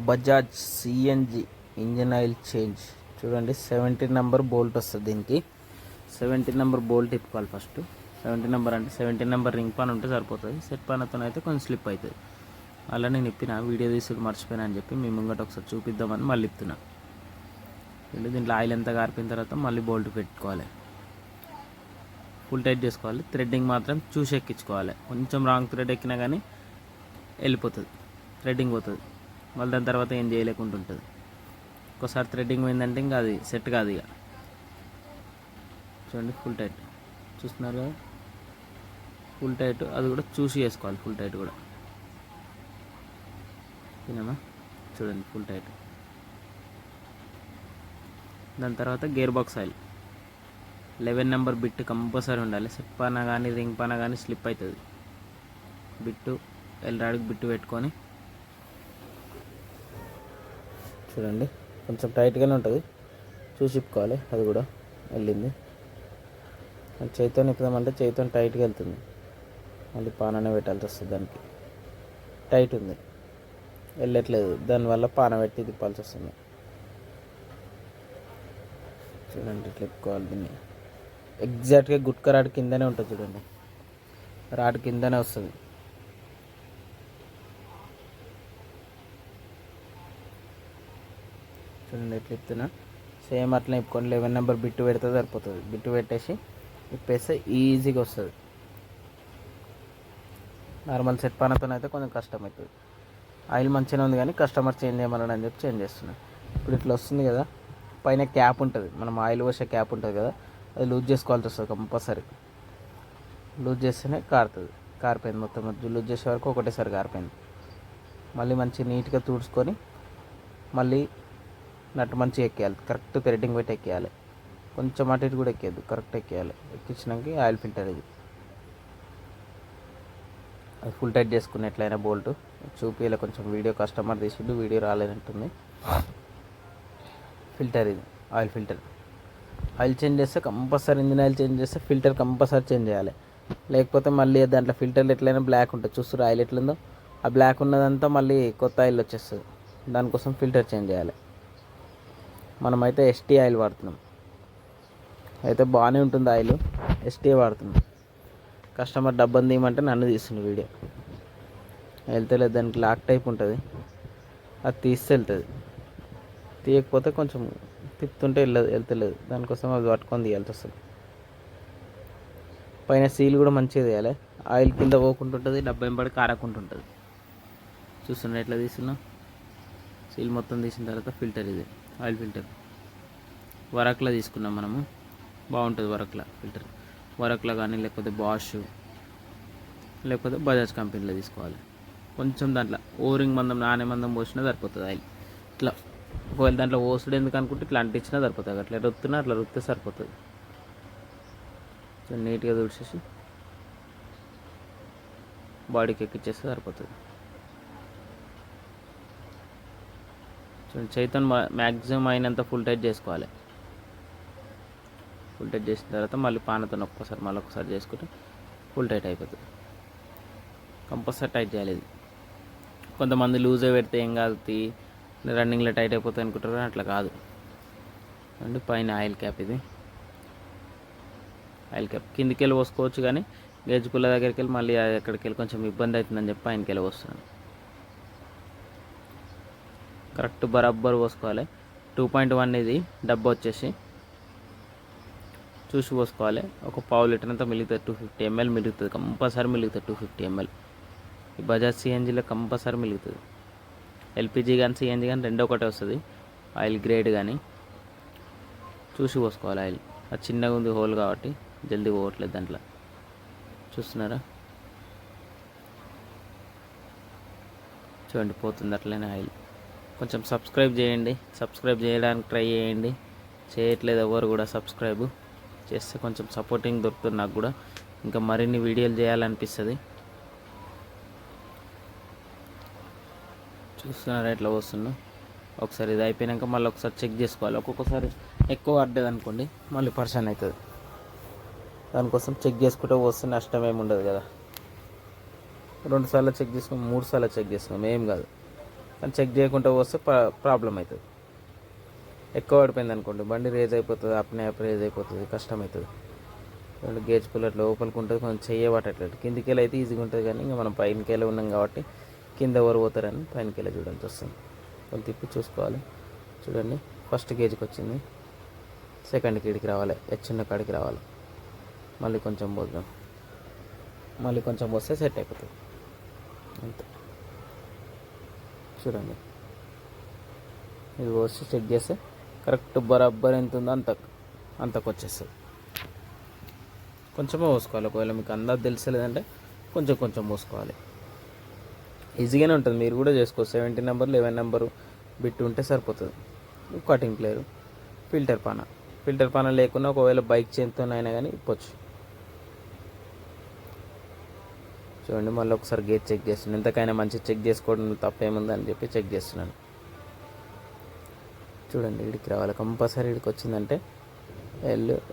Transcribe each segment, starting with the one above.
Bajaj CNG engine oil change. చూడండి 17 number bolt వస్తుంది దీనికి. 17 నెంబర్ బోల్ట్ తిప్పుకోవాలి ఫస్ట్. 17 నెంబర్ అంటే 17 నెంబర్ రింగ్ పాన్ ఉంటే సరిపోతుంది. సెట్ పాన్తో అయితే కొంచెం స్లిప్ అవుతుంది. అలా నేను ఇప్పిన వీడియో తీసుకు మర్చిపోయినా అని చెప్పి మీ ముంగట ఒకసారి చూపిద్దామని మళ్ళీ ఇప్పుతున్నా. దీంట్లో ఆయిల్ ఎంత గారిపోయిన తర్వాత మళ్ళీ బోల్ట్ పెట్టుకోవాలి. ఫుల్ టైట్ చేసుకోవాలి. థ్రెడ్డింగ్ మాత్రం చూసి ఎక్కించుకోవాలి. కొంచెం రాంగ్ థ్రెడ్ ఎక్కినా కానీ వెళ్ళిపోతుంది, థ్రెడ్డింగ్ పోతుంది. మళ్ళీ దాని తర్వాత ఏం చేయలేకుండా ఉంటుంది. ఒకసారి థ్రెడ్డింగ్ పోయిందంటే ఇంకా అది సెట్ కాదు. ఇక చూడండి ఫుల్ టైట్ చూస్తున్నారు కదా, ఫుల్ టైట్ అది కూడా చూసి చేసుకోవాలి. ఫుల్ టైట్ కూడా తినమా చూడండి ఫుల్ టైట్. దాని తర్వాత gear box oil 11 number bit compulsory ఉండాలి. సెట్ పాన కానీ రింగ్ పాన కానీ స్లిప్ అవుతుంది. బిట్టు ఎల్రాడికి బిట్టు పెట్టుకొని చూడండి కొంచెం టైట్గానే ఉంటుంది, చూసి ఇప్పుకోవాలి. అది కూడా వెళ్ళింది. చేతితో నిప్పుదామంటే చేతితో టైట్గా వెళ్తుంది. మళ్ళీ పాననే పెట్టాల్సి వస్తుంది. దానికి టైట్ ఉంది, వెళ్ళట్లేదు. దానివల్ల పాన పెట్టి తిప్పాల్సి వస్తుంది. చూడండి ఇట్లా ఇప్పుకోవాలి దీన్ని. ఎగ్జాక్ట్గా గుట్క రాడ్ కిందనే ఉంటుంది చూడండి, రాడ్ కిందనే వస్తుంది. చూడండి ఎట్లా ఇప్పుతున్నా. సేమ్ అట్లా ఇప్పుకొని 11 నెంబర్ బిట్టు పెడితే సరిపోతుంది. బిట్టు పెట్టేసి ఇప్పేస్తే ఈజీగా వస్తుంది. నార్మల్ సెట్ పానతో అయితే కొంచెం కష్టం అవుతుంది. ఆయిల్ మంచిగానే ఉంది కానీ కస్టమర్ చేంజ్ చేయమన్నాడు అని చెప్పి చేంజ్ చేస్తున్నాను. ఇప్పుడు ఇట్లా వస్తుంది కదా, పైన క్యాప్ ఉంటుంది, మనం ఆయిల్ పోసే క్యాప్ ఉంటుంది కదా, అది లూజ్ చేసుకోవాల్సి వస్తుంది కంపల్సరీ. లూజ్ చేస్తేనే కారుతుంది. కారిపోయింది మొత్తం, లూజ్ చేసే వరకు ఒకటేసారి కారిపోయింది. మళ్ళీ మంచి నీట్గా తుడుచుకొని మళ్ళీ నట్టు మంచిగా ఎక్కేయాలి. కరెక్ట్ థ్రెడ్డింగ్ పెట్టి ఎక్కేయాలి. కొంచెం అటు ఇటు కూడా ఎక్కేయద్దు, కరెక్ట్ ఎక్కేయాలి. ఎక్కించినాక ఆయిల్ ఫిల్టర్ ఇది అది ఫుల్ టైట్ చేసుకుని ఎట్లయినా బోల్ట్ చూపియాలి. కొంచెం వీడియో కస్టమర్ తీసిండు, వీడియో రాలేనట్టుంది. ఫిల్టర్ ఇది ఆయిల్ ఫిల్టర్. ఆయిల్ చేంజ్ చేస్తే కంపల్సరీ, ఇంజిన్ ఆయిల్ చేంజ్ చేస్తే ఫిల్టర్ కంపల్సరీ చేంజ్ చేయాలి. లేకపోతే మళ్ళీ దాంట్లో ఫిల్టర్లు ఎట్లయినా బ్లాక్ ఉంటుంది. చూస్తారు ఆయిల్ ఎట్లుందో, ఆ బ్లాక్ ఉన్నదంతా మళ్ళీ కొత్త ఆయిల్ వచ్చేస్తుంది. దానికోసం ఫిల్టర్ చేంజ్ చేయాలి. మనమైతే ఎస్టీ ఆయిల్ వాడుతున్నాం, అయితే బాగానే ఉంటుంది ఆయిల్. ఎస్టీ వాడుతున్నాం. కస్టమర్ డబ్బంది తీయమంటే నన్ను తీస్తుంది వీడియో. వెళ్తలేదు, దానికి లాక్ టైప్ ఉంటుంది, అది తీస్తే వెళ్తుంది. తీయకపోతే కొంచెం తిప్పుతుంటే వెళ్తలేదు. దానికోసం అది పట్టుకొని తీయాల్సి వస్తుంది. పైన సీల్ కూడా మంచిగా తీయాలి. ఆయిల్ కింద పోకుంటుంటుంది, డబ్బా వెంబడి కారకుంటుంటుంది. చూస్తున్నా ఎట్లా తీస్తున్నా. సీల్ మొత్తం తీసిన తర్వాత ఫిల్టర్ ఇది ఆయిల్ ఫిల్టర్. వరక్లా తీసుకున్నాం మనము, బాగుంటుంది వరక్లా ఫిల్టర్. వరక్లా కానీ లేకపోతే బాష్ లేకపోతే బజాజ్ కంపెనీలో తీసుకోవాలి. కొంచెం దాంట్లో ఓరింగ్ మందం నానే మందం పోసినా సరిపోతుంది ఆయిల్. ఇట్లా ఒకవేళ దాంట్లో ఓసుడు ఎందుకు అనుకుంటే ఇట్లా అంటించినా సరిపోతుంది. అట్లా రుత్తున్నా అట్లా రుత్తే సరిపోతుంది. నీట్గా తుడిచేసి బాడీకి ఎక్కిచ్చేస్తే సరిపోతుంది. చైతన్ మ్యాక్సిమం అయినంత ఫుల్ టైట్ చేసుకోవాలి. ఫుల్ టైట్ చేసిన తర్వాత మళ్ళీ పానతో ఒక్కసారి మళ్ళీ ఒకసారి చేసుకుంటే ఫుల్ టైట్ అయిపోతుంది. కంపల్సరీ టైట్ చేయాలి ఇది. కొంతమంది లూజ్గా పెడితే ఏం కాదు, రన్నింగ్లో టైట్ అయిపోతుంది అనుకుంటారు, కానీ అట్లా కాదు. అండ్ పైన ఆయిల్ క్యాప్ ఇది ఆయిల్ క్యాప్ కిందికి వెళ్ళి పోసుకోవచ్చు, కానీ గేజ్ పుల్ల దగ్గరికి వెళ్ళి మళ్ళీ అక్కడికి వెళ్ళి కొంచెం ఇబ్బంది అవుతుందని చెప్పి ఆయనకి వెళ్ళి పోస్తున్నాను. కరెక్ట్ బరాబర్ పోసుకోవాలి. 2.1 ఇది డబ్బా వచ్చేసి చూసి పోసుకోవాలి. ఒక పావు లీటర్ అంతా మిలుగుతుంది, 250 ml మిలుగుతుంది, కంపల్సరీ మిలుగుతుంది 250 ml. ఈ బజాజ్ సిఎన్జీలో కంపల్సరీ మిలుగుతుంది. ఎల్పిజి కానీ సిఎన్జీ కానీ రెండో ఒకటే వస్తుంది ఆయిల్ గ్రేడ్. కానీ చూసి పోసుకోవాలి ఆయిల్. అది చిన్నగా ఉంది హోల్ కాబట్టి జల్దీ పోవట్లేదు దాంట్లో. చూస్తున్నారా, చూడండి పోతుంది అట్లనే ఆయిల్. కొంచెం సబ్స్క్రైబ్ చేయండి, సబ్స్క్రైబ్ చేయడానికి ట్రై చేయండి. చేయట్లేదు ఎవరు కూడా. సబ్స్క్రైబ్ చేస్తే కొంచెం సపోర్టింగ్ దొరుకుతుంది నాకు కూడా, ఇంకా మరిన్ని వీడియోలు చేయాలనిపిస్తుంది. చూస్తున్నారా ఎట్లా వస్తున్నా. ఒకసారి ఇది అయిపోయాక మళ్ళీ ఒకసారి చెక్ చేసుకోవాలి. ఒక్కొక్కసారి ఎక్కువ పడ్డది అనుకోండి మళ్ళీ పర్సన్ అవుతుంది. దానికోసం చెక్ చేసుకుంటే వస్తే నష్టం ఏమి ఉండదు కదా. 2 సార్లు చెక్ చేసుకున్నాం, 3 సార్లు చెక్ చేసుకున్నాం, ఏం కాదు. కానీ చెక్ చేయకుండా వస్తే ప్రాబ్లం అవుతుంది. ఎక్కువ పడిపోయింది అనుకోండి బండి రేజ్ అయిపోతుంది, అప్నే రేజ్ అయిపోతుంది, కష్టం అవుతుంది. రెండు గేజ్ పుల్లట్ లోపలికి ఉంటుంది, కొంచెం చెయ్యబట్టట్లేదు. కిందికి వెళ్ళి అయితే ఈజీగా ఉంటుంది, కానీ ఇంకా మనం పైనకి వెళ్ళి ఉన్నాం కాబట్టి కింద ఎవరు పోతారని పైనకి వెళ్ళి చూడాల్సి వస్తుంది. కొంచెం తిప్పి చూసుకోవాలి. చూడండి, ఫస్ట్ గేజ్కి వచ్చింది, సెకండ్ గేజ్కి రావాలి, చిన్న కాడికి రావాలి. మళ్ళీ కొంచెం పోద్దాం, మళ్ళీ కొంచెం పోస్తే సెట్ అయిపోతుంది అంతే. చూడండి, ఇది పోసి చెక్ చేస్తే కరెక్ట్ బరాబర్ ఎంత ఉందో అంతకు వచ్చేస్తుంది. కొంచెమే పోసుకోవాలి. ఒకవేళ మీకు అందాజ తెలిసలేదంటే కొంచెం కొంచెం పోసుకోవాలి. ఈజీగానే ఉంటుంది, మీరు కూడా చేసుకోవచ్చు. 17 నెంబర్ 11 నెంబరు బిట్ ఉంటే సరిపోతుంది. కటింగ్ ప్లేయరు, ఫిల్టర్ పాన లేకుండా ఒకవేళ బైక్ చైన్తోనైనా కానీ ఇప్పొచ్చు. చూడండి, మళ్ళీ ఒకసారి గేజ్ చెక్ చేస్తున్నాను. ఎంతకైనా మంచి చెక్ చేసుకోవడం తప్పేముంది అని చెప్పి చెక్ చేస్తున్నాను. చూడండి, ఇడికి రావాలి కంపల్సరీ. ఇడికి వచ్చిందంటే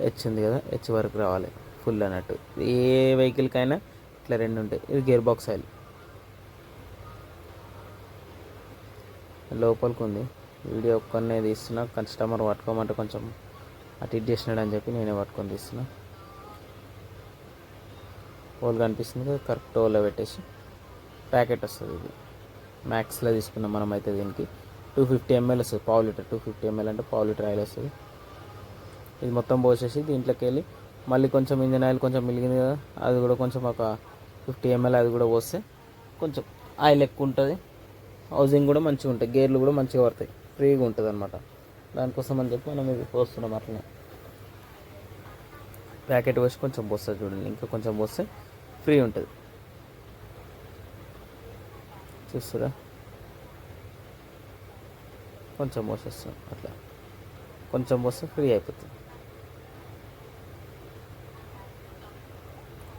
హెచ్ ఉంది కదా, హెచ్ వరకు రావాలి ఫుల్ అన్నట్టు. ఏ వెహికల్కైనా ఇట్లా రెండు ఉంటాయి. ఇది గేర్ బాక్స్ ఆయిల్ లోపలికి ఉంది. వీడియో ఒక్కనే తీస్తున్నా, కస్టమర్ పట్టుకోమంటే కొంచెం అటు ఇటు చేసినాడు అని చెప్పి నేనే పట్టుకొని తీస్తున్నా. హోల్ కనిపిస్తుంది కదా, కరెక్ట్ హోల్లో పెట్టేసి ప్యాకెట్ వస్తుంది. ఇది మ్యాక్స్లో తీసుకున్నాం మనం అయితే. దీనికి 250 ml వస్తుంది, పావు లీటర్. 250 ml అంటే పావు లీటర్ ఆయిల్ వస్తుంది. ఇది మొత్తం పోసేసి దీంట్లోకి వెళ్ళి మళ్ళీ కొంచెం ఇంజిన్ ఆయిల్ కొంచెం మిగిలింది కదా, అది కూడా కొంచెం ఒక 50 ml అది కూడా పోస్తే కొంచెం ఆయిల్ ఎక్కువ ఉంటుంది. హౌసింగ్ కూడా మంచిగా ఉంటుంది, గేర్లు కూడా మంచిగా పడతాయి, ఫ్రీగా ఉంటుంది అనమాట. దానికోసం అని చెప్పి మనం ఇది పోస్తున్నాం. అట్లనే ప్యాకెట్ పోసి కొంచెం పోస్తుంది. చూడండి, ఇంకా కొంచెం పోస్తే ఫ్రీ ఉంటుంది. చూస్తురా, కొంచెం పోసేస్తాం. అట్లా కొంచెం పోస్తే ఫ్రీ అయిపోతుంది.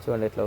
చూడండి ఎట్లా